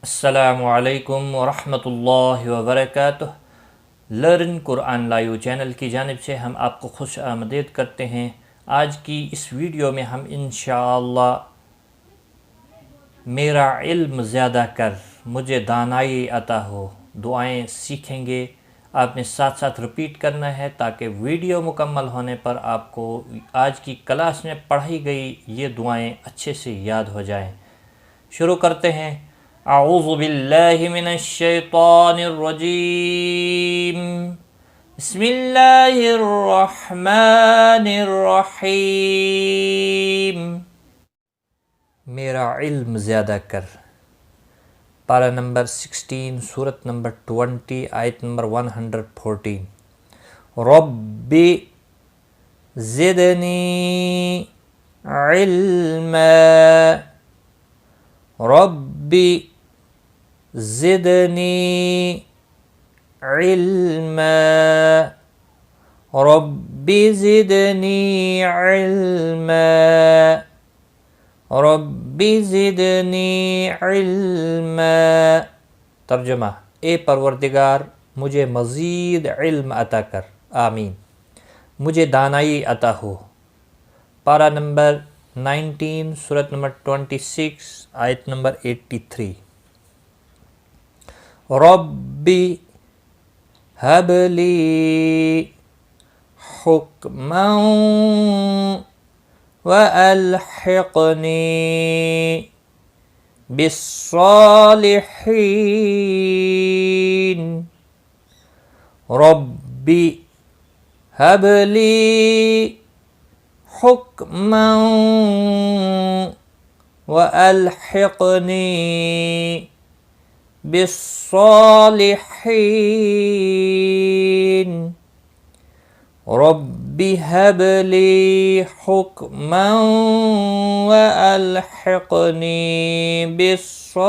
अस्सलामु अलैकुम वरहमतुल्लाहि वबरकातुह। लर्न कुरान लाइव चैनल की जानिब से हम आपको खुश आमदीद करते हैं। आज की इस वीडियो में हम इंशाअल्लाह मेरा इल्म ज़्यादा कर मुझे दानाई अता हो दुआएं सीखेंगे। आपने साथ साथ रिपीट करना है ताकि वीडियो मुकम्मल होने पर आपको आज की क्लास में पढ़ाई गई ये दुआएं अच्छे से याद हो जाएं। शुरू करते हैं। अऊज़ु बिल्लाहि मिनश शैतानिर रजीम। बिस्मिल्लाहिर रहमानिर रहीम। मेरा इल्म ज़्यादा कर। पारा नंबर 16 सूरत नंबर 20 आयत नंबर 114। रब्बी ज़िदनी इल्मा। रब्बी ज़िदनी इल्मा। रब्बी ज़िदनी इल्मा। रब्बी ज़िदनी इल्मा। तर्जुमा, ए परवरदिगार मुझे मज़ीद इल्म अता कर, आमीन। मुझे दानाई अता हो। पारा नंबर 19 सूरत नंबर 26 आयत नंबर 83। रब्बी हबली हुक्मन व अलहिक़नी बिस्सालिहीन। रब्बी हबली हुक्मन व अलहिक़नी बिस्सालिहीन। रब्बी हबली हुक्मन व अलहिक़नी बिस्सालिहीन।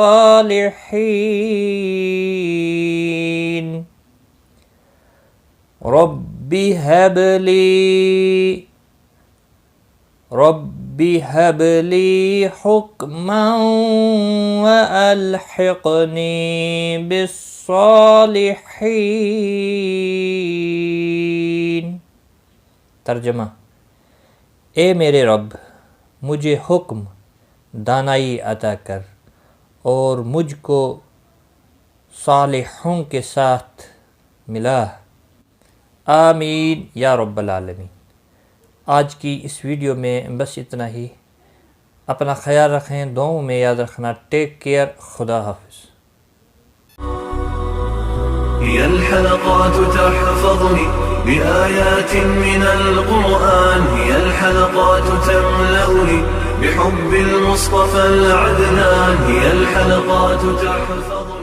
रब्बी हबली हुक्मन व अलहिक़नी बिस्सालिहीन। तर्जुमा, ए मेरे रब मुझे हुक्म दानाई अता कर और मुझको सालिहों के साथ मिला, आमीन या रब्बल आलमीन। आज की इस वीडियो में बस इतना ही। अपना ख्याल रखें, दुआओं में याद रखना। टेक केयर, खुदा हाफिज़। هي الحلقات تحفظني بآيات من القرآن، هي الحلقات تملأني بحب المصطفى العدنان، هي الحلقات تحفظني